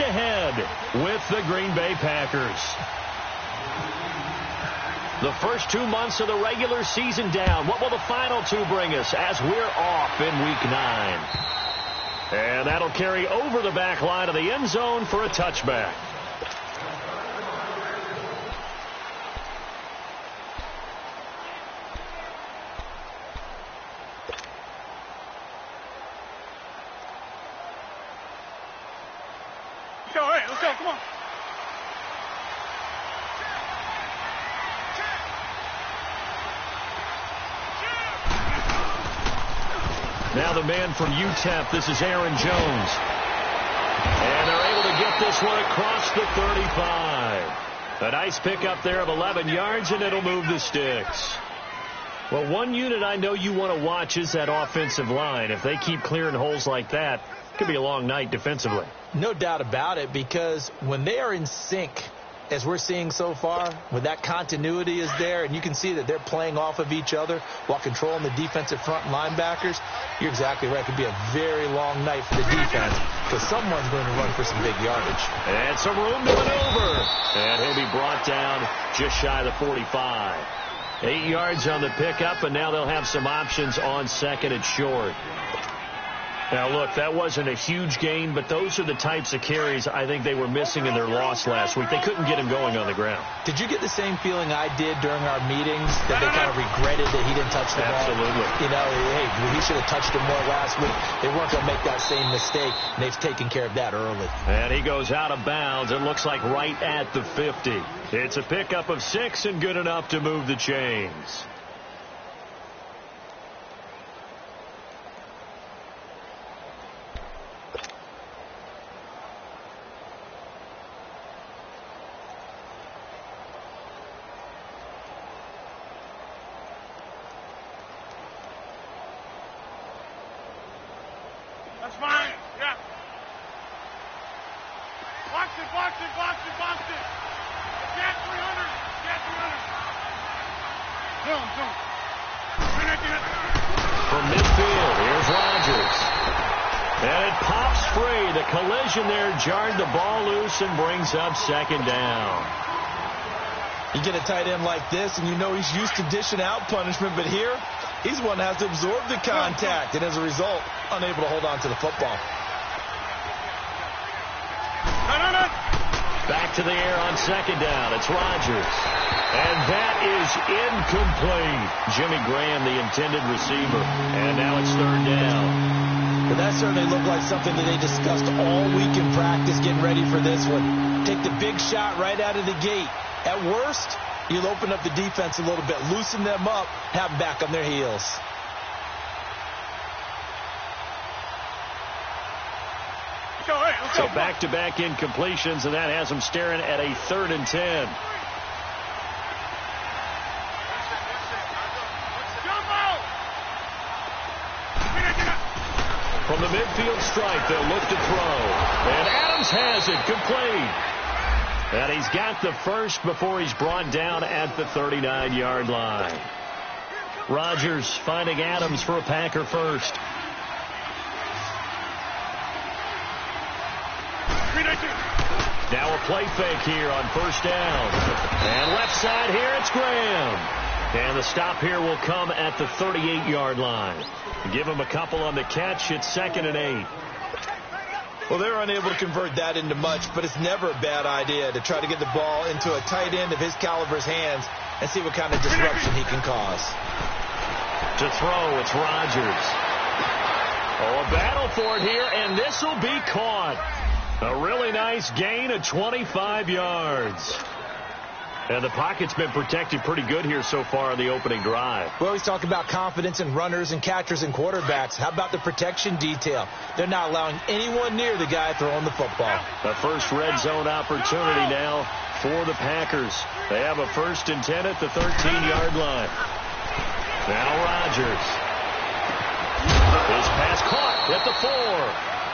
head-to-head with the Green Bay Packers. The first 2 months of the regular season down. What will the final 2 bring us as we're off in Week 9? And that'll carry over the back line of the end zone for a touchback. Let's go, come on. Now the man from UTEP, this is Aaron Jones. And they're able to get this one across the 35. A nice pickup there of 11 yards, and it'll move the sticks. Well, one unit I know you want to watch is that offensive line. If they keep clearing holes like that, it could be a long night defensively. No doubt about it, because when they are in sync, as we're seeing so far, when that continuity is there, and you can see that they're playing off of each other while controlling the defensive front linebackers, you're exactly right. It could be a very long night for the defense, because someone's going to run for some big yardage. And some room to maneuver. And he'll be brought down just shy of the 45. 8 yards on the pickup, and now they'll have some options on second and short. Now, look, that wasn't a huge gain, but those are the types of carries I think they were missing in their loss last week. They couldn't get him going on the ground. Did you get the same feeling I did during our meetings, that they kind of regretted that he didn't touch the ball? Absolutely. You know, hey, he should have touched him more last week. They weren't going to make that same mistake, and they've taken care of that early. And he goes out of bounds. It looks like right at the 50. It's a pickup of 6 and good enough to move the chains. That's fine. Yeah. Box it, box it, box it, box it. Get 300. Get 300. Zoom. From midfield, here's Rodgers. And it pops free. The collision there jarred the ball loose and brings up second down. You get a tight end like this, and you know he's used to dishing out punishment, but here, he's one that has to absorb the contact, and as a result, unable to hold on to the football. No. Back to the air on second down. It's Rodgers. And that is incomplete. Jimmy Graham, the intended receiver. And now it's third down. But that certainly looked like something that they discussed all week in practice, getting ready for this one. Take the big shot right out of the gate. At worst, you'll open up the defense a little bit, loosen them up, have them back on their heels. So back-to-back incompletions, and that has them staring at a 3rd and 10. From the midfield stripe, they'll look to throw. And Adams has it, complete. And he's got the first before he's brought down at the 39-yard line. Rodgers finding Adams for a Packer first. Now a play fake here on first down. And left side here, it's Graham. And the stop here will come at the 38-yard line. Give him a couple on the catch. It's 2nd and 8. Well, they're unable to convert that into much, but it's never a bad idea to try to get the ball into a tight end of his caliber's hands and see what kind of disruption he can cause. To throw, it's Rodgers. Oh, a battle for it here, and this will be caught. A really nice gain of 25 yards. And the pocket's been protected pretty good here so far on the opening drive. We always talk about confidence in runners and catchers and quarterbacks. How about the protection detail? They're not allowing anyone near the guy throwing the football. The first red zone opportunity now for the Packers. They have a 1st and 10 at the 13-yard line. Now Rodgers. His pass caught at the 4.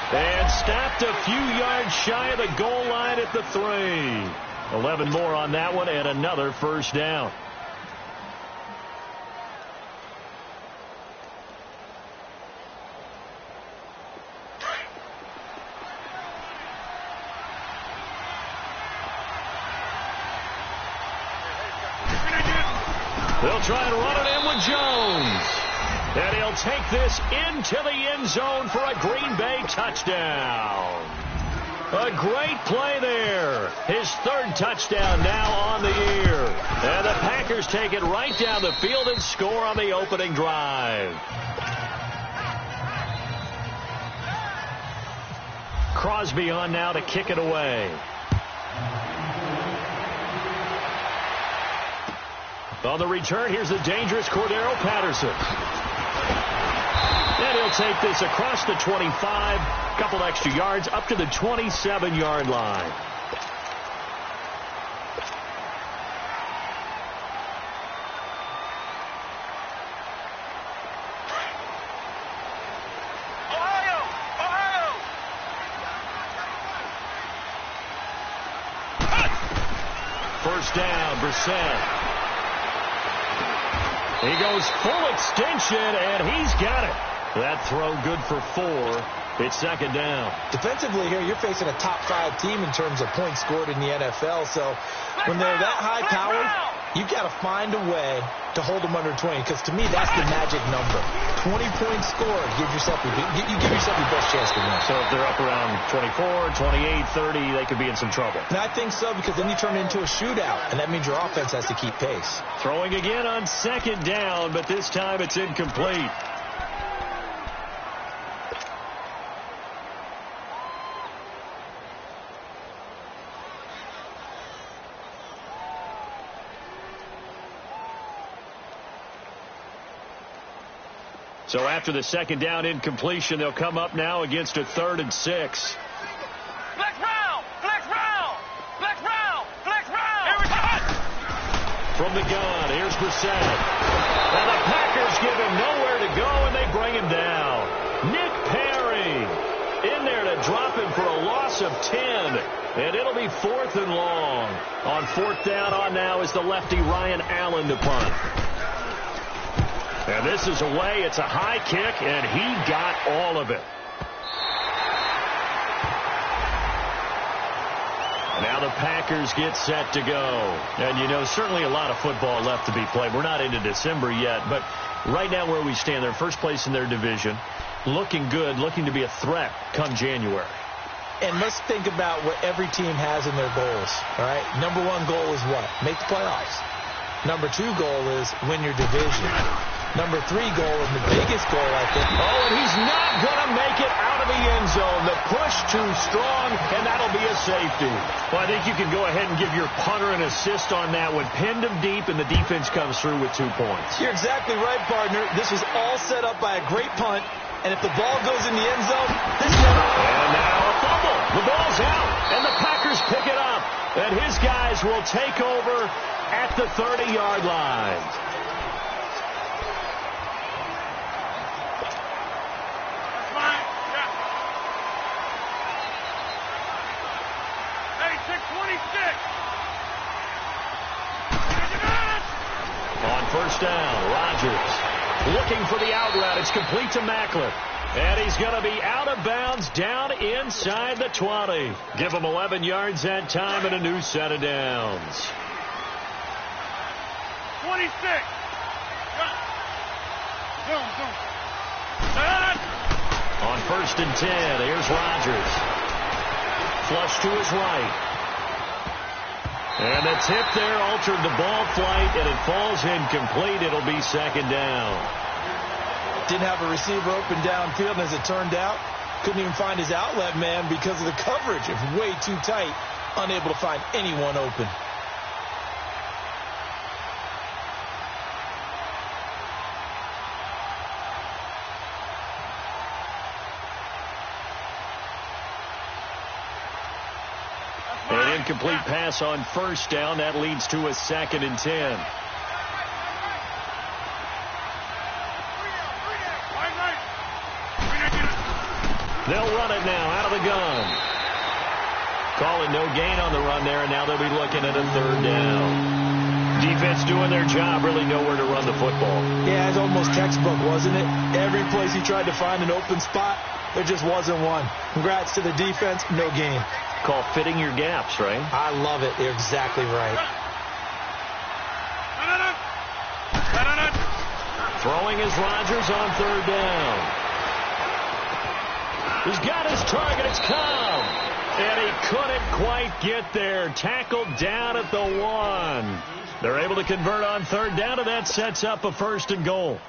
And stopped a few yards shy of the goal line at the 3. 11 more on that one, and another first down. They'll try and run it in with Jones. And he'll take this into the end zone for a Green Bay touchdown. A great play there. His third touchdown now on the year. And the Packers take it right down the field and score on the opening drive. Crosby on now to kick it away. On the return, here's the dangerous Cordero Patterson. And he'll take this across the 25, couple extra yards, up to the 27-yard line. First down, Brissett. He goes full extension, and he's got it. That throw good for 4. It's second down. Defensively here, you're facing a top-5 team in terms of points scored in the NFL. So when they're that high-powered, you've got to find a way to hold them under 20. Because to me, that's the magic number. 20 points scored. Give yourself your best chance to win. So if they're up around 24, 28, 30, they could be in some trouble. And I think so, because then you turn it into a shootout, and that means your offense has to keep pace. Throwing again on second down, but this time it's incomplete. So after the second down incompletion, they'll come up now against a 3rd and 6. Flex round! Flex round! Flex round! Flex round! Here we go! From the gun, here's Brissett. And the Packers give him nowhere to go, and they bring him down. Nick Perry in there to drop him for a loss of 10. And it'll be 4th and long. On 4th down on now is the lefty Ryan Allen to punt. And this is away. It's a high kick, and he got all of it. Now the Packers get set to go. And, you know, certainly a lot of football left to be played. We're not into December yet, but right now where we stand, they're first place in their division, looking good, looking to be a threat come January. And let's think about what every team has in their goals, all right? Number 1 goal is what? Make the playoffs. Number 2 goal is win your division. Number 3 goal, and the biggest goal, I think. Oh, and he's not going to make it out of the end zone. The push too strong, and that'll be a safety. Well, I think you can go ahead and give your punter an assist on that one. Pinned him deep, and the defense comes through with 2 points. You're exactly right, partner. This was all set up by a great punt, and if the ball goes in the end zone, this is it. And now a fumble. The ball's out, and the Packers pick it up. And his guys will take over at the 30-yard line. On first down, Rodgers looking for the out route. It's complete to Macklin. And he's going to be out of bounds down inside the 20. Give him 11 yards that time and a new set of downs. 26. On first and 10, here's Rodgers. Flush to his right. And the tip there altered the ball flight, and it falls incomplete. It'll be second down. Didn't have a receiver open downfield, and as it turned out, couldn't even find his outlet man because of the coverage. It was way too tight, unable to find anyone open. An incomplete pass on first down. That leads to a 2nd and 10. They'll run it now out of the gun. Calling no gain on the run there, and now they'll be looking at a 3rd down. Defense doing their job, really nowhere to run the football. Yeah, it's almost textbook, wasn't it? Every place he tried to find an open spot, there just wasn't one. Congrats to the defense, no gain. Call fitting your gaps, right? I love it. You're exactly right. Throwing is Rodgers on third down. He's got his target. It's Cobb. And he couldn't quite get there. Tackled down at the 1. They're able to convert on third down, and that sets up a 1st and goal.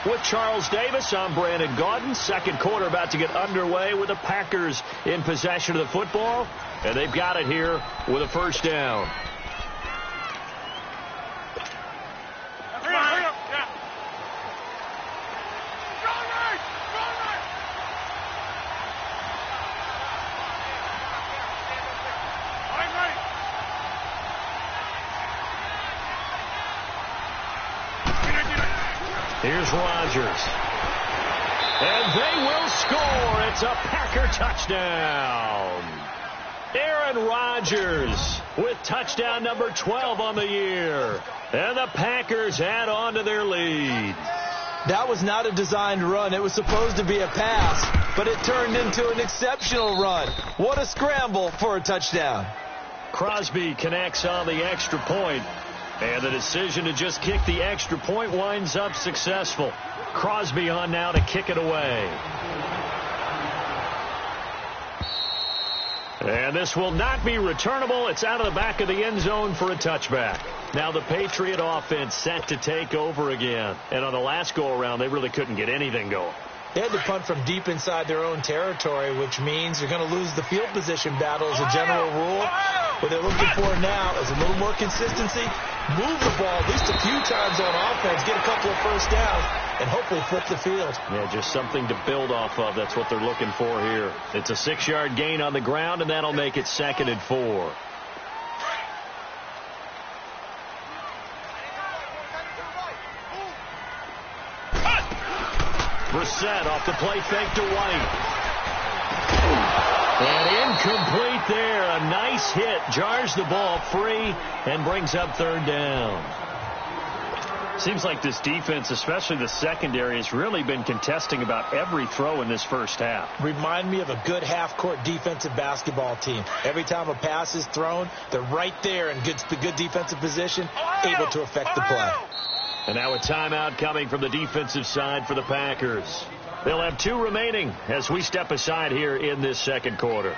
With Charles Davis, I'm Brandon Gaudin. Second quarter about to get underway with the Packers in possession of the football. And they've got it here with a 1st down. Here's Rodgers. And they will score. It's a Packer touchdown. Aaron Rodgers with touchdown number 12 on the year. And the Packers add on to their lead. That was not a designed run. It was supposed to be a pass, but it turned into an exceptional run. What a scramble for a touchdown. Crosby connects on the extra point. And the decision to just kick the extra point winds up successful. Crosby on now to kick it away. And this will not be returnable. It's out of the back of the end zone for a touchback. Now the Patriot offense set to take over again. And on the last go-around, they really couldn't get anything going. They had to punt from deep inside their own territory, which means you're going to lose the field position battle as a general rule. What they're looking for now is a little more consistency, move the ball at least a few times on offense, get a couple of first downs, and hopefully flip the field. Yeah, just something to build off of. That's what they're looking for here. It's a 6-yard gain on the ground, and that'll make it 2nd and 4. Brissett off the play fake to White. And incomplete there. A nice hit. Jars the ball free and brings up 3rd down. Seems like this defense, especially the secondary, has really been contesting about every throw in this first half. Remind me of a good half-court defensive basketball team. Every time a pass is thrown, they're right there in good defensive position, able to affect the play. And now a timeout coming from the defensive side for the Packers. They'll have 2 remaining as we step aside here in this second quarter.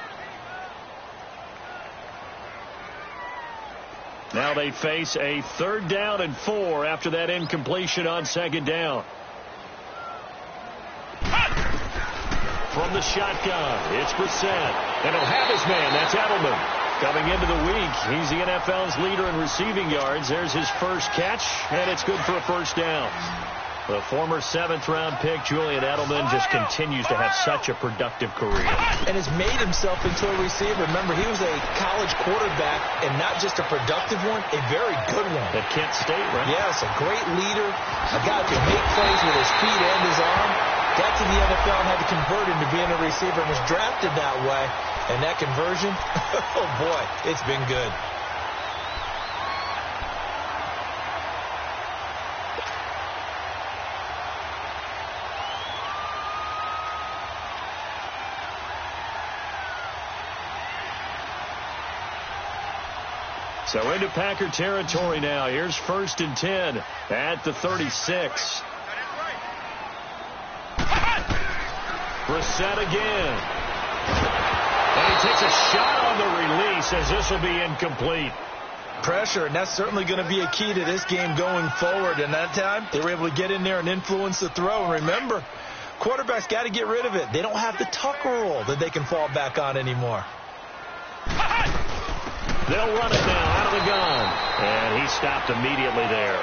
Now they face a 3rd down and 4 after that incompletion on 2nd down. From the shotgun, it's Brissett. And he'll have his man. That's Edelman. Coming into the week, he's the NFL's leader in receiving yards. There's his first catch, and it's good for a 1st down. The former 7th-round pick, Julian Edelman, just continues to have such a productive career. And has made himself into a receiver. Remember, he was a college quarterback, and not just a productive one, a very good one. At Kent State, right? Yes, a great leader, a guy who can make plays with his feet and his arm. Got to the NFL and had to convert into being a receiver and was drafted that way. And that conversion, oh boy, it's been good. So into Packer territory now. Here's 1st and 10 at the 36. Brissett again. And he takes a shot on the release as this will be incomplete. Pressure, and that's certainly going to be a key to this game going forward. And that time, they were able to get in there and influence the throw. And remember, quarterbacks got to get rid of it. They don't have the tuck rule that they can fall back on anymore. They'll run it now out of the gun. And he stopped immediately there.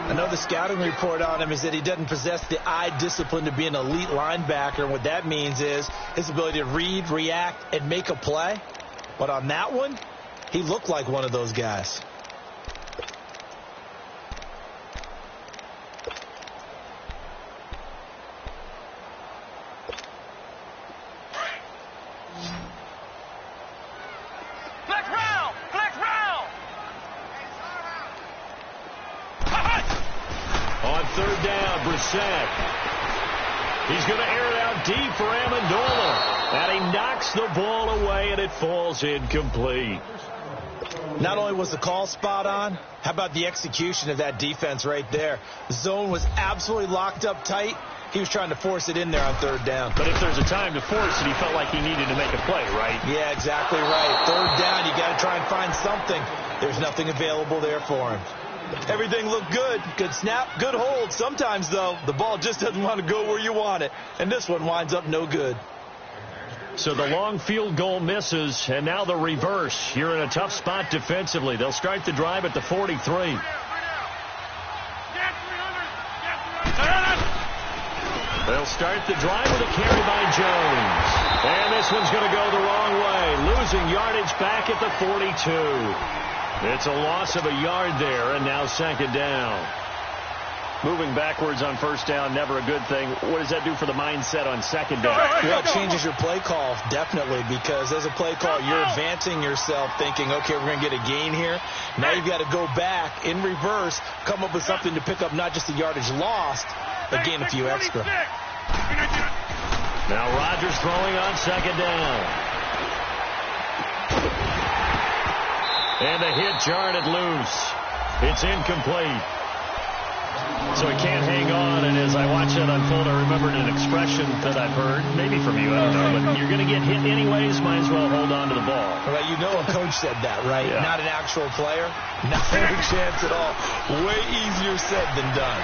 Another scouting report on him is that he doesn't possess the eye discipline to be an elite linebacker. And what that means is his ability to read, react, and make a play. But on that one, he looked like one of those guys. On 3rd down, Brissett. He's going to air it out deep for Amendola. And he knocks the ball away, and it falls incomplete. Not only was the call spot on, how about the execution of that defense right there? The zone was absolutely locked up tight. He was trying to force it in there on third down. But if there's a time to force it, he felt like he needed to make a play, right? Yeah, exactly right. Third down, you got to try and find something. There's nothing available there for him. Everything looked good. Good snap, good hold. Sometimes, though, the ball just doesn't want to go where you want it. And this one winds up no good. So the long field goal misses, and now the reverse. You're in a tough spot defensively. They'll start the drive at the 43. They'll start the drive with a carry by Jones. And this one's going to go the wrong way, losing yardage back at the 42. It's a loss of a yard there, and now second down. Moving backwards on first down, never a good thing. What does that do for the mindset on second down? Well, it changes your play call, definitely, because as a play call, you're advancing yourself thinking, okay, we're going to get a gain here. Now you've got to go back in reverse, come up with something to pick up not just the yardage lost, but gain a few extra. Now Rodgers throwing on second down. And the hit jarred it loose. It's incomplete. So he can't hang on, and as I watch that unfold, I remembered an expression that I've heard, maybe from you, I don't know, but you're going to get hit anyways, might as well hold on to the ball. Well, you know a coach said that, right? Yeah. Not an actual player. Not a chance at all. Way easier said than done.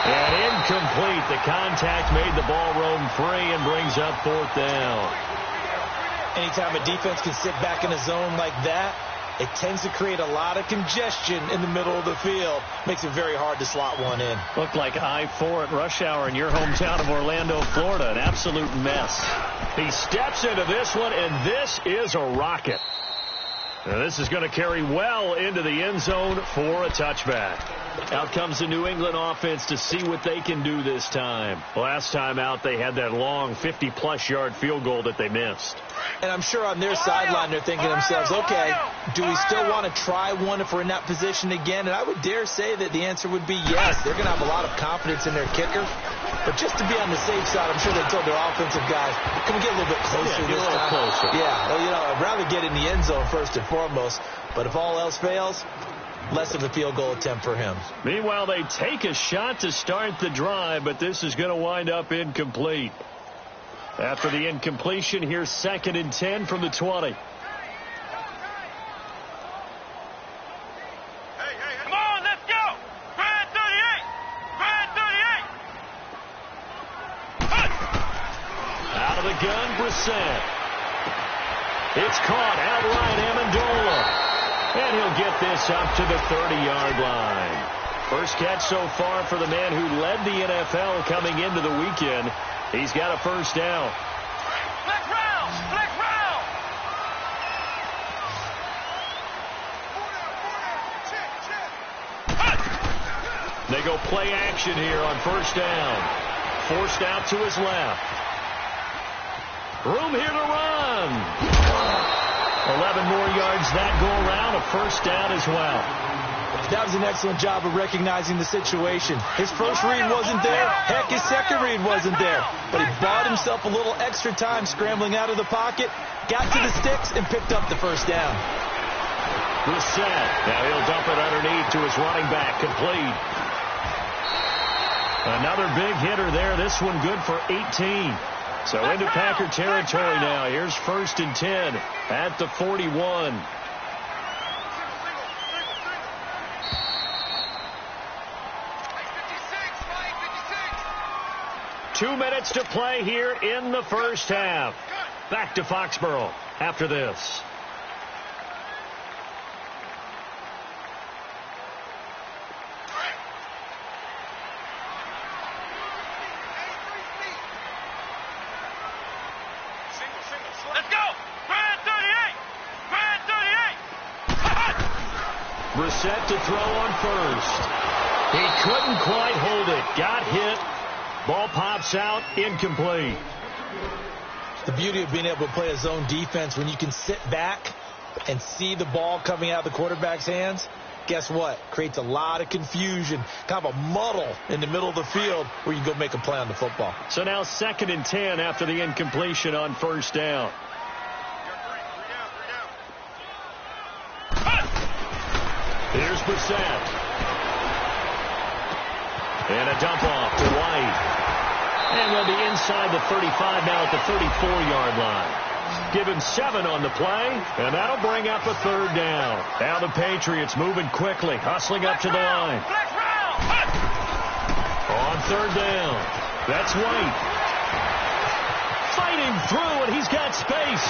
And incomplete. The contact made the ball roam free and brings up fourth down. Anytime a defense can sit back in a zone like that, it tends to create a lot of congestion in the middle of the field. Makes it very hard to slot one in. Looked like I-4 at rush hour in your hometown of Orlando, Florida. An absolute mess. He steps into this one, and this is a rocket. Now this is going to carry well into the end zone for a touchback. Out comes the New England offense to see what they can do this time. Last time out, they had that long 50-plus yard field goal that they missed. And I'm sure on their sideline they're thinking to themselves, okay, do we still want to try one if we're in that position again? And I would dare say that the answer would be yes. They're going to have a lot of confidence in their kicker. But just to be on the safe side, I'm sure they told their offensive guys, can we get a little bit closer this time? Closer. Yeah, well, you know, I'd rather get in the end zone first and foremost. But if all else fails, less of a field goal attempt for him. Meanwhile, they take a shot to start the drive, but this is going to wind up incomplete. After the incompletion, here's 2nd and 10 from the 20. Come on, let's go! Brad 38! Brad 38! Out of the gun, Brissett. It's caught outright, Amendola. And he'll get this up to the 30-yard line. First catch so far for the man who led the NFL coming into the weekend. He's got a first down. Flex round! Flex round! They go play action here on first down. Forced out to his left. Room here to run. 11 more yards that go around. A first down as well. That was an excellent job of recognizing the situation. His first read wasn't there. Heck, his second read wasn't there. But he bought himself a little extra time scrambling out of the pocket, got to the sticks, and picked up the first down. Brissett. Now he'll dump it underneath to his running back. Complete. Another big hitter there. This one good for 18. So into Packer territory now. Here's 1st and 10 at the 41. Two minutes to play here in the first half. Back to Foxborough after this. Let's go! Brad 38! Brad 38! Brissett to throw on first. He couldn't quite hold it. Got hit. Ball pops out, incomplete. The beauty of being able to play a zone defense when you can sit back and see the ball coming out of the quarterback's hands guess what? Creates a lot of confusion, kind of a muddle in the middle of the field where you can go make a play on the football. So now 2nd and 10 after the incompletion on 1st down. Here's Brissett. And a dump off to White. And they'll be inside the 35 now at the 34-yard line. Give him 7 on the play, and that'll bring up a 3rd down. Now the Patriots moving quickly, hustling up to the line. On 3rd down, that's White. Fighting through, and he's got space.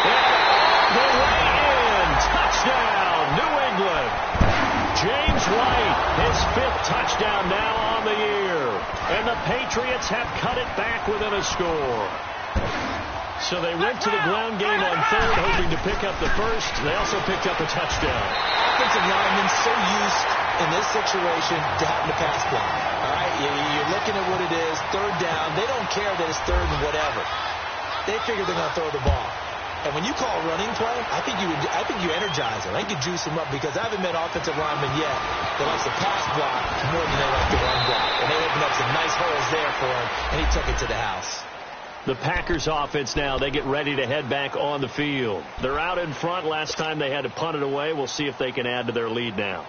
And the way in. Touchdown, New England. James White, his 5th touchdown now on the year. And the Patriots have cut it back within a score. So they went to the ground game on 3rd, hoping to pick up the 1st. They also picked up a touchdown. Offensive linemen so used in this situation to having to pass block. All right, you're looking at what it is, 3rd down. They don't care that it's 3rd and whatever. They figure they're going to throw the ball. And when you call a running play, I think you energize them. I think you juice them up because I haven't met offensive linemen yet that likes to pass block more than they like to run block. And they opened up some nice holes there for him, and he took it to the house. The Packers offense now, they get ready to head back on the field. They're out in front. Last time they had to punt it away. We'll see if they can add to their lead now.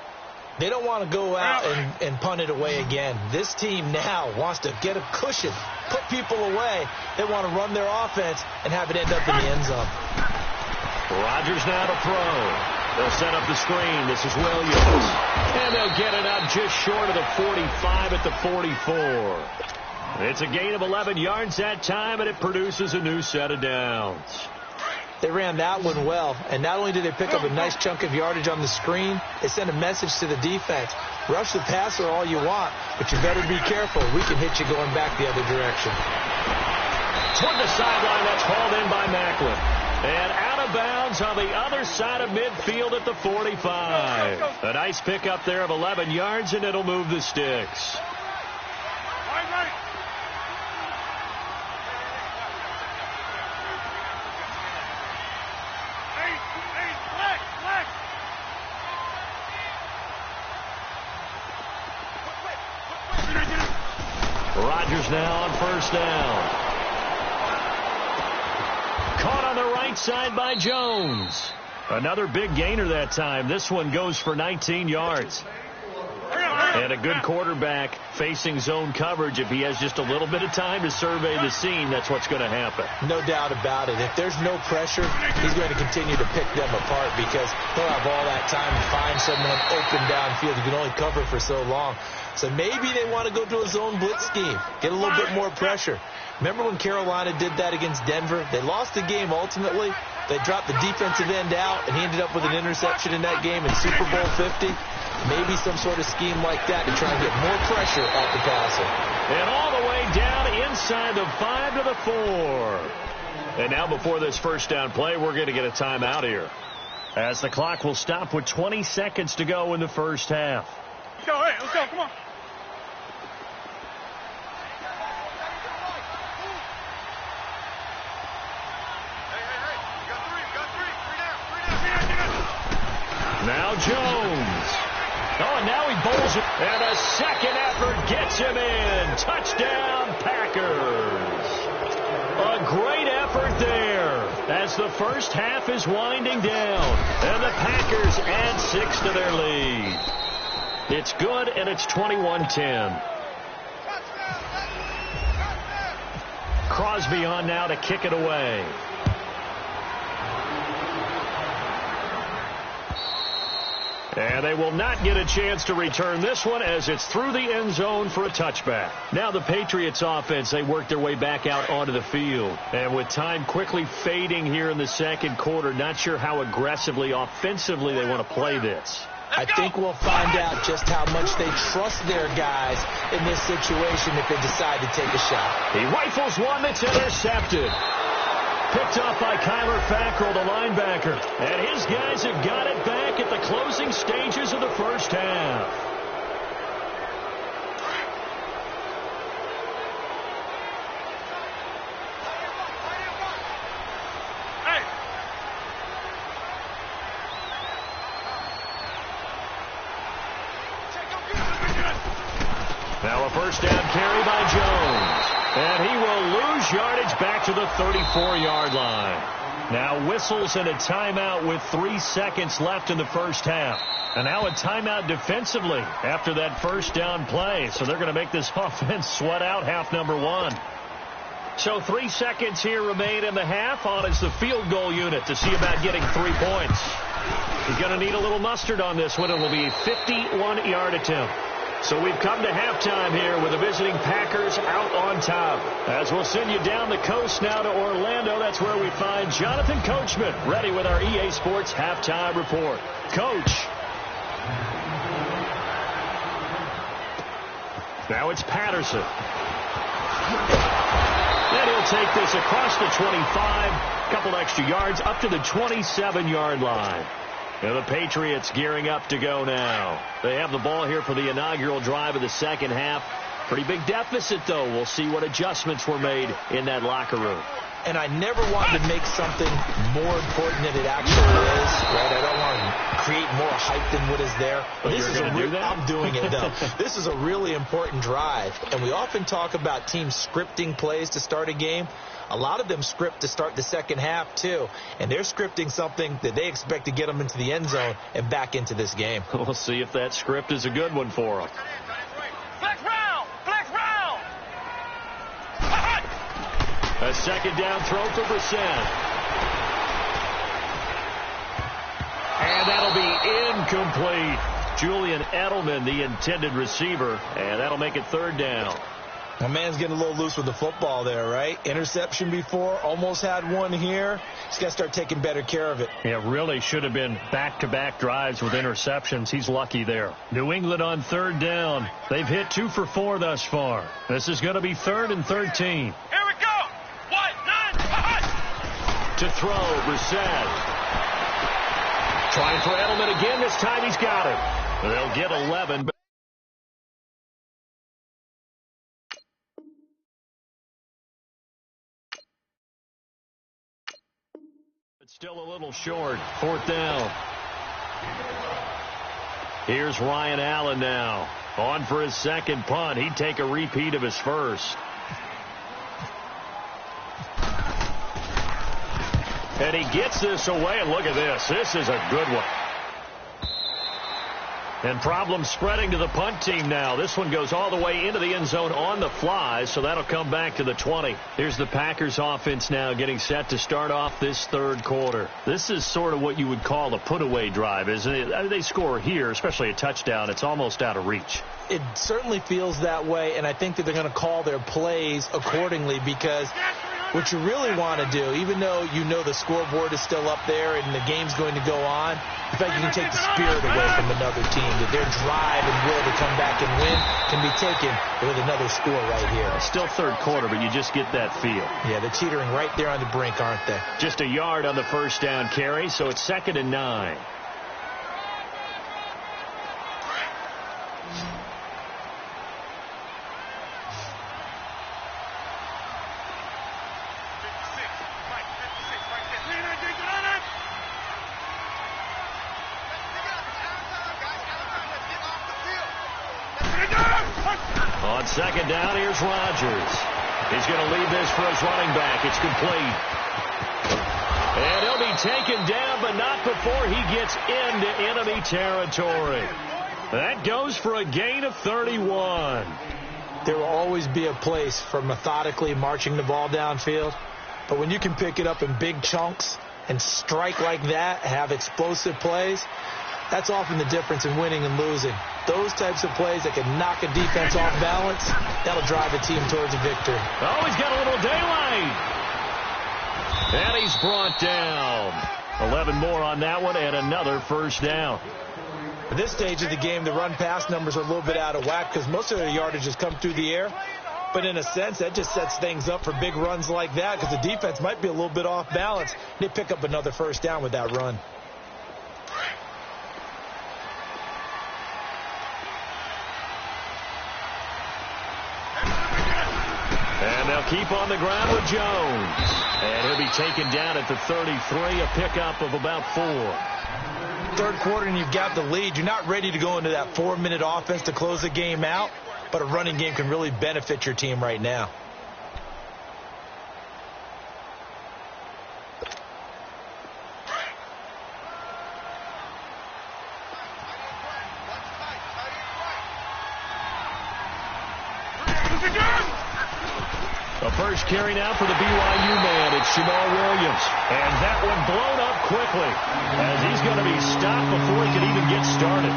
They don't want to go out and punt it away again. This team now wants to get a cushion, put people away. They want to run their offense and have it end up in the end zone. Rodgers now to throw. They'll set up the screen. This is Williams. And they'll get it up just short of the 45 at the 44. It's a gain of 11 yards that time, and it produces a new set of downs. They ran that one well, and not only did they pick up a nice chunk of yardage on the screen, they sent a message to the defense. Rush the passer all you want, but you better be careful. We can hit you going back the other direction. Toward the sideline, that's hauled in by Macklin. And out of bounds on the other side of midfield at the 45. A nice pickup there of 11 yards, and it'll move the sticks. Rodgers now on 1st down. Caught on the right side by Jones. Another big gainer that time. This one goes for 19 yards. And a good quarterback facing zone coverage. If he has just a little bit of time to survey the scene, that's what's going to happen. No doubt about it. If there's no pressure, he's going to continue to pick them apart because he'll have all that time to find someone open downfield. You can only cover for so long. So maybe they want to go to a zone blitz scheme, get a little bit more pressure. Remember when Carolina did that against Denver? They lost the game ultimately. They dropped the defensive end out, and he ended up with an interception in that game in Super Bowl 50. Maybe some sort of scheme like that to try and get more pressure off the passer. And all the way down inside the 5 to the 4. And now before this 1st down play, we're going to get a timeout here, as the clock will stop with 20 seconds to go in the 1st half. Let's go, hey, let's go, come on. Now Jones. Oh, and now he bowls it. And a second effort gets him in. Touchdown, Packers. A great effort there as the 1st half is winding down. And the Packers add 6 to their lead. It's good, and it's 21-10. Crosby on now to kick it away. And they will not get a chance to return this one as it's through the end zone for a touchback. Now the Patriots offense, they work their way back out onto the field. And with time quickly fading here in the 2nd quarter, not sure how aggressively, offensively they want to play this. I think we'll find out just how much they trust their guys in this situation if they decide to take a shot. He rifles one that's intercepted. Picked off by Kyler Fackrell, the linebacker. And his guys have got it back at the closing stages of the 1st half. Now a first down carry by Jones. And he will lose yardage back to the 34-yard line. Now whistles and a timeout with 3 seconds left in the first half. And now a timeout defensively after that first down play. So they're going to make this offense sweat out half number one. So 3 seconds here remain in the half. On is the field goal unit to see about getting 3 points. He's going to need a little mustard on this one. It will be a 51-yard attempt. So we've come to halftime here with the visiting Packers out on top. As we'll send you down the coast now to Orlando, that's where we find Jonathan Coachman ready with our EA Sports halftime report. Coach. Now it's Patterson. And he'll take this across the 25, a couple extra yards up to the 27-yard line. And the Patriots gearing up to go now. They have the ball here for the inaugural drive of the second half. Pretty big deficit, though. We'll see what adjustments were made in that locker room. And I never want to make something more important than it actually is, right? I don't want to create more hype than what is there. But this is I'm doing it, though. This is a really important drive. And we often talk about teams scripting plays to start a game. A lot of them script to start the second half, too. And they're scripting something that they expect to get them into the end zone and back into this game. We'll see if that script is a good one for them. Flex round! Flex round! A second down throw for Brissett. And that'll be incomplete. Julian Edelman, the intended receiver. And that'll make it third down. My man's getting a little loose with the football there, right? Interception before, almost had one here. He's got to start taking better care of it. Yeah, really should have been back-to-back drives with interceptions. He's lucky there. New England on third down. They've hit 2 for 4 thus far. This is going to be 3rd and 13. Here we go! What? None! To throw, Brissett. Trying for Edelman again. This time he's got it. They'll get 11. It's still a little short. 4th down. Here's Ryan Allen now. On for his second punt. He'd take a repeat of his first. And he gets this away. And look at this. This is a good one. And problems spreading to the punt team now. This one goes all the way into the end zone on the fly, so that'll come back to the 20. Here's the Packers offense now getting set to start off this third quarter. This is sort of what you would call a put-away drive, isn't it? They score here, especially a touchdown. It's almost out of reach. It certainly feels that way, and I think that they're going to call their plays accordingly because what you really want to do, even though you know the scoreboard is still up there and the game's going to go on, in fact, you can take the spirit away from another team, that their drive and will to come back and win can be taken with another score right here. It's still third quarter, but you just get that feel. Yeah, they're teetering right there on the brink, aren't they? Just a yard on the first down carry, so it's 2nd and 9. On second down, here's Rodgers. He's going to leave this for his running back. It's complete. And he'll be taken down, but not before he gets into enemy territory. That goes for a gain of 31. There will always be a place for methodically marching the ball downfield. But when you can pick it up in big chunks and strike like that, have explosive plays, that's often the difference in winning and losing. Those types of plays that can knock a defense off balance, that'll drive a team towards a victory. Oh, he's got a little daylight. And he's brought down. 11 more on that one and another first down. At this stage of the game, the run-pass numbers are a little bit out of whack because most of their yardage has come through the air. But in a sense, that just sets things up for big runs like that because the defense might be a little bit off balance. They pick up another first down with that run. And they'll keep on the ground with Jones. And he'll be taken down at the 33, a pickup of about 4. Third quarter and you've got the lead. You're not ready to go into that 4-minute offense to close the game out. but a running game can really benefit your team right now. The first carry now for the BYU man. It's Jamal Williams. And that one blown up quickly as he's going to be stopped before he can even get started.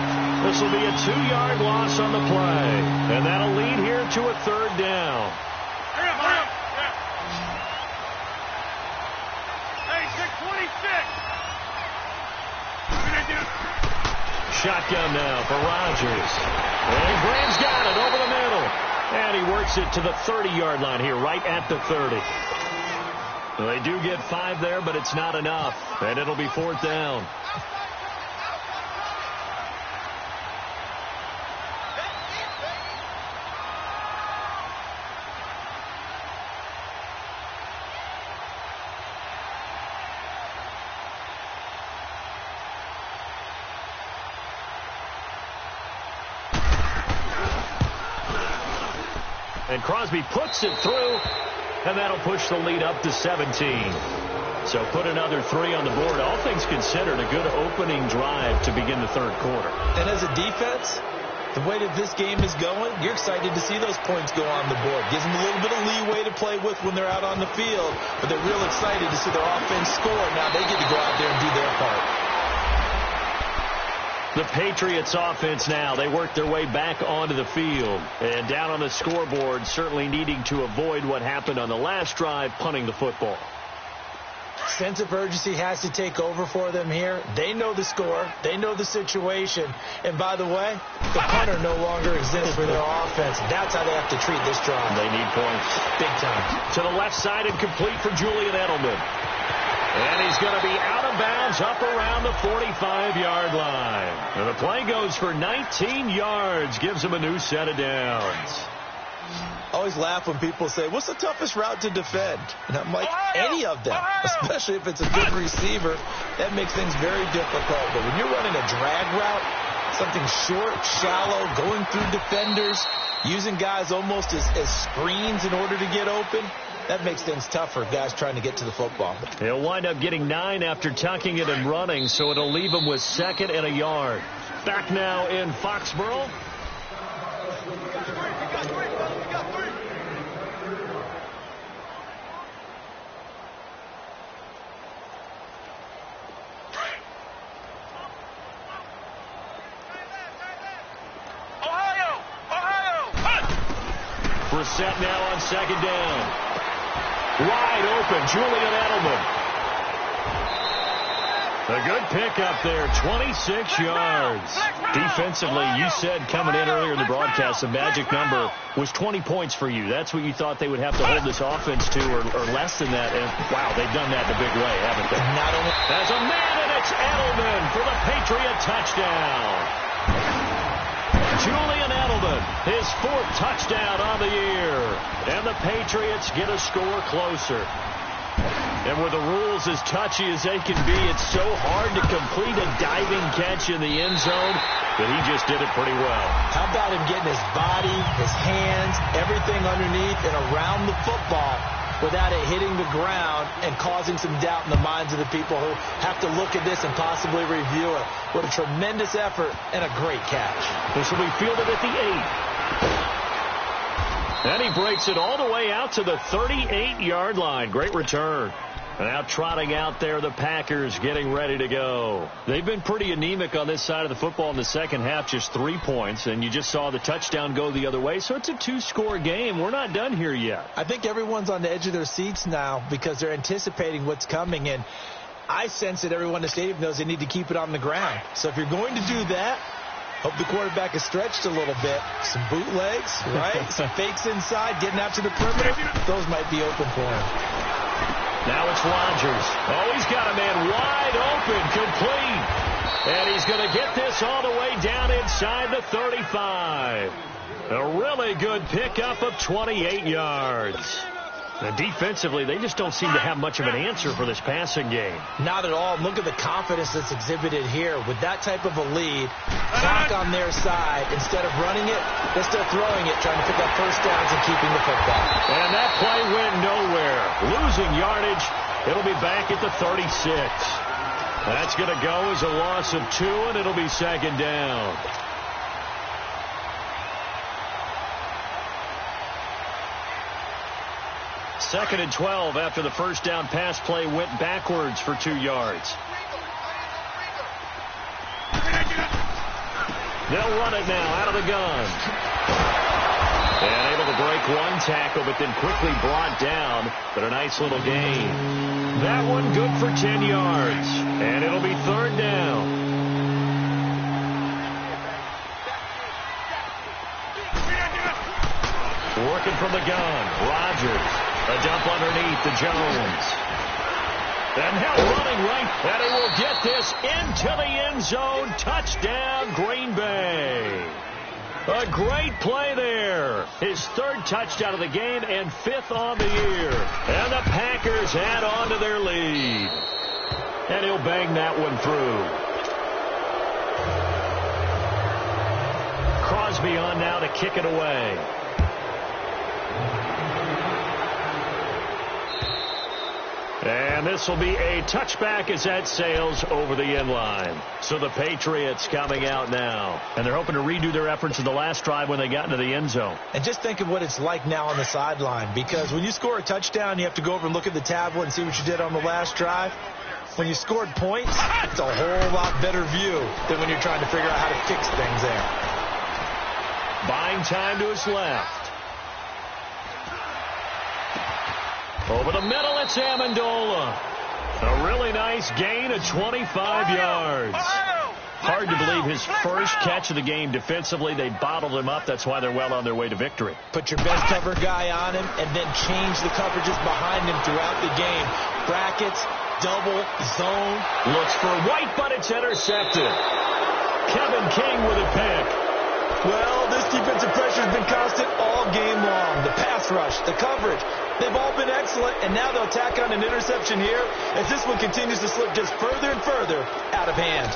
This will be a 2-yard loss on the play. And that'll lead here to a 3rd down. Hey, 626. Shotgun now for Rodgers. And Graham's got it over the middle. And he works it to the 30-yard line here, right at the 30. Well, they do get 5 there, but it's not enough. And it'll be 4th down. And Crosby puts it through, and that'll push the lead up to 17. So put another 3 on the board. All things considered, a good opening drive to begin the 3rd quarter. And as a defense, the way that this game is going, you're excited to see those points go on the board. Gives them a little bit of leeway to play with when they're out on the field, but they're real excited to see their offense score. Now they get to go out there and do their part. The Patriots offense now, they work their way back onto the field. And down on the scoreboard, certainly needing to avoid what happened on the last drive, punting the football. Sense of urgency has to take over for them here. They know the score. They know the situation. And by the way, the punter no longer exists for their offense. That's how they have to treat this drive. They need points. Big time. To the left side and complete for Julian Edelman. And he's going to be out of bounds up around the 45-yard line. And the play goes for 19 yards. Gives him a new set of downs. I always laugh when people say, what's the toughest route to defend? And I'm like, any of them, especially if it's a good receiver. That makes things very difficult. But when you're running a drag route, something short, shallow, going through defenders, using guys almost as screens in order to get open, that makes things tough for guys trying to get to the football. He'll wind up getting 9 after tucking it and running, so it'll leave him with 2nd and a yard. Back now in Foxborough. Brissett now on 2nd down. Wide open, Julian Edelman. A good pickup there, 26 yards. Defensively, you said coming in earlier in the broadcast, the magic number was 20 points for you. That's what you thought they would have to hold this offense to, or less than that. And, wow, they've done that in a big way, haven't they? Not only there's a man, and it's Edelman for the Patriot touchdown. Julian Edelman, his 4th touchdown on the year. And the Patriots get a score closer. And with the rules as touchy as they can be, it's so hard to complete a diving catch in the end zone, but he just did it pretty well. How about him getting his body, his hands, everything underneath and around the football without it hitting the ground and causing some doubt in the minds of the people who have to look at this and possibly review it. What a tremendous effort and a great catch. This will be fielded at the 8. And he breaks it all the way out to the 38-yard line. Great return. And now trotting out there, the Packers getting ready to go. They've been pretty anemic on this side of the football in the second half, just 3 points. And you just saw the touchdown go the other way. So it's a 2-score game. We're not done here yet. I think everyone's on the edge of their seats now because they're anticipating what's coming. And I sense that everyone in the stadium knows they need to keep it on the ground. So if you're going to do that, hope the quarterback is stretched a little bit. Some bootlegs, right? Some fakes inside, getting out to the perimeter. Those might be open for him. Now it's Rodgers. Oh, he's got a man wide open, complete. And he's going to get this all the way down inside the 35. A really good pickup of 28 yards. And defensively, they just don't seem to have much of an answer for this passing game. Not at all. Look at the confidence that's exhibited here. With that type of a lead, clock on their side, instead of running it, they're still throwing it, trying to pick up first downs and keeping the football. And that play went nowhere. Losing yardage. It'll be back at the 36. That's going to go as a loss of 2, and it'll be second down. Second and 12 after the first down pass play went backwards for 2 yards. They'll run it now out of the gun. And able to break one tackle, but then quickly brought down. But a nice little gain. That one good for 10 yards. And it'll be third down. Working from the gun. Rodgers. A dump underneath to Jones. And now running right. And he will get this into the end zone. Touchdown, Green Bay. A great play there. His 3rd touchdown of the game and 5th on the year. And the Packers add on to their lead. And he'll bang that one through. Crosby on now to kick it away. And this will be a touchback as that sails over the end line. So the Patriots coming out now. And they're hoping to redo their efforts in the last drive when they got into the end zone. And just think of what it's like now on the sideline. Because when you score a touchdown, you have to go over and look at the tablet and see what you did on the last drive. When you scored points, it's a whole lot better view than when you're trying to figure out how to fix things there. Buying time to his left. Over the middle, it's Amendola. A really nice gain of 25 yards. Hard to believe his first catch of the game defensively. They bottled him up. That's why they're well on their way to victory. Put your best cover guy on him and then change the coverages behind him throughout the game. Brackets, double, zone. Looks for White, but it's intercepted. Kevin King with a pick. Well, this defensive pressure has been constant all game long. The pass rush, the coverage, they've all been excellent, and now they'll tack on an interception here as this one continues to slip just further and further out of hand.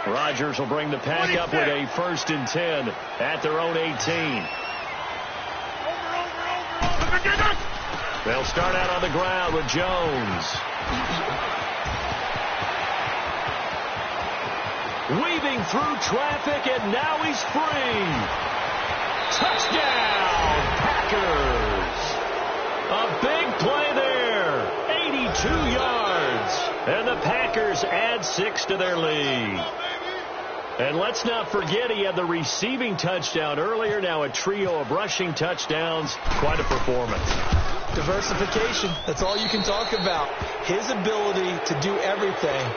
Rodgers will bring the pack up with a 1st and 10 at their own 18. They'll start out on the ground with Jones. Weaving through traffic, and now he's free. Touchdown, Packers. A big play there. 82 yards. And the Packers add 6 to their lead. And let's not forget he had the receiving touchdown earlier. Now a trio of rushing touchdowns. Quite a performance. Diversification. That's all you can talk about. His ability to do everything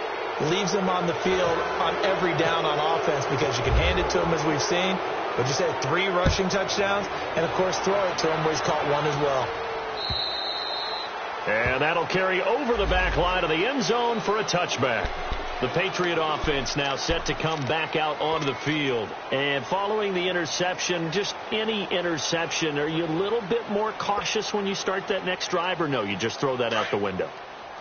leaves him on the field on every down on offense because you can hand it to him as we've seen. But you said 3 rushing touchdowns and, of course, throw it to him where he's caught 1 as well. And that'll carry over the back line of the end zone for a touchback. The Patriot offense now set to come back out onto the field. And following the interception, just any interception, are you a little bit more cautious when you start that next drive, or no, you just throw that out the window?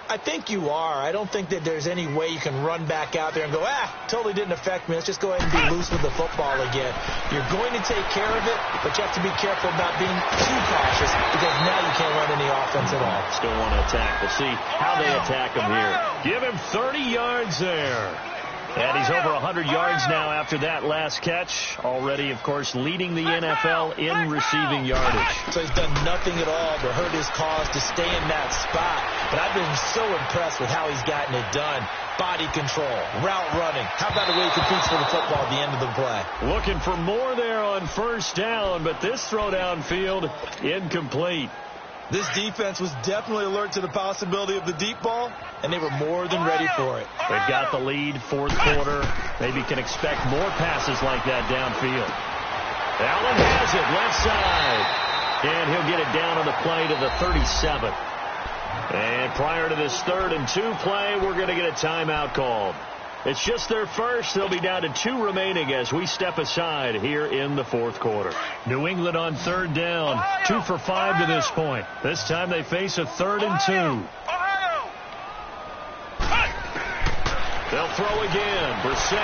I think you are. I don't think that there's any way you can run back out there and go, totally didn't affect me. Let's just go ahead and be loose with the football again. You're going to take care of it, but you have to be careful about being too cautious because now you can't run any offense at all. Still want to attack. We'll see how they attack him here. Give him 30 yards there. And he's over 100 yards now after that last catch. Already, of course, leading the NFL in receiving yardage. So he's done nothing at all to hurt his cause to stay in that spot. But I've been so impressed with how he's gotten it done. Body control, route running. How about the way he competes for the football at the end of the play? Looking for more there on 1st down, but this throw downfield incomplete. This defense was definitely alert to the possibility of the deep ball, and they were more than ready for it. They've got the lead, 4th quarter. Maybe can expect more passes like that downfield. Allen has it, left side. And he'll get it down on the play to the 37. And prior to this 3rd and 2 play, we're going to get a timeout called. It's just their first. They'll be down to 2 remaining as we step aside here in the fourth quarter. New England on third down. 2 for 5 to this point. This time they face a 3rd and 2. They'll throw again. Brissett.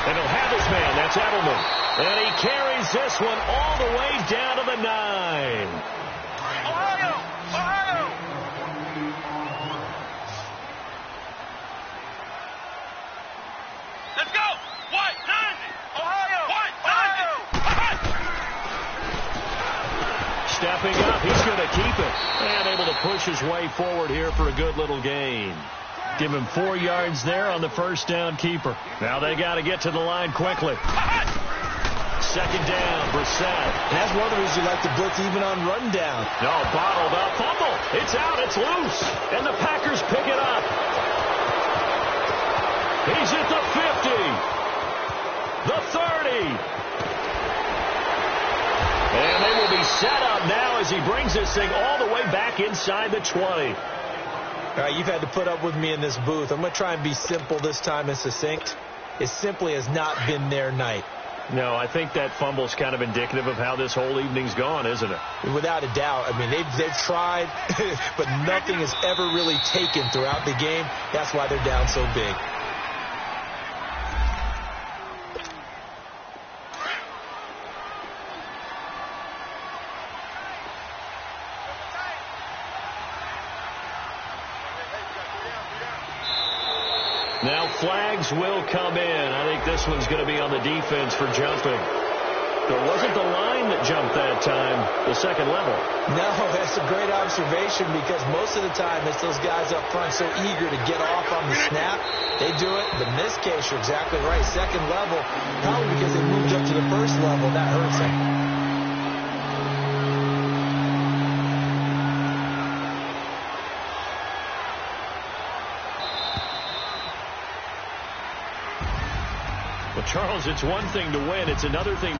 And he'll have his man. That's Edelman. And he carries this one all the way down to the 9. Let's go! White, 90! Ohio! White, 90! Stepping up, he's going to keep it. And able to push his way forward here for a good little gain. Give him 4 yards there on the first down keeper. Now they got to get to the line quickly. Second down, Brissett. And that's one of the reasons you like to blitz even on run down. No, bottled up. Fumble. It's out. It's loose. And the Packers pick it up. He's at the 50. The 30. And they will be set up now as he brings this thing all the way back inside the 20. All right, you've had to put up with me in this booth. I'm going to try and be simple this time and succinct. It simply has not been their night. No, I think that fumble's kind of indicative of how this whole evening's gone, isn't it? Without a doubt. I mean, they've tried, but nothing has ever really taken throughout the game. That's why they're down so big. Now flags will come in. I think this one's going to be on the defense for jumping. There wasn't the line that jumped that time, the second level. No, that's a great observation because most of the time it's those guys up front so eager to get off on the snap. They do it. But in this case, you're exactly right. Second level, probably because they moved up to the first level. That hurts them. Well, Charles, it's one thing to win. It's another thing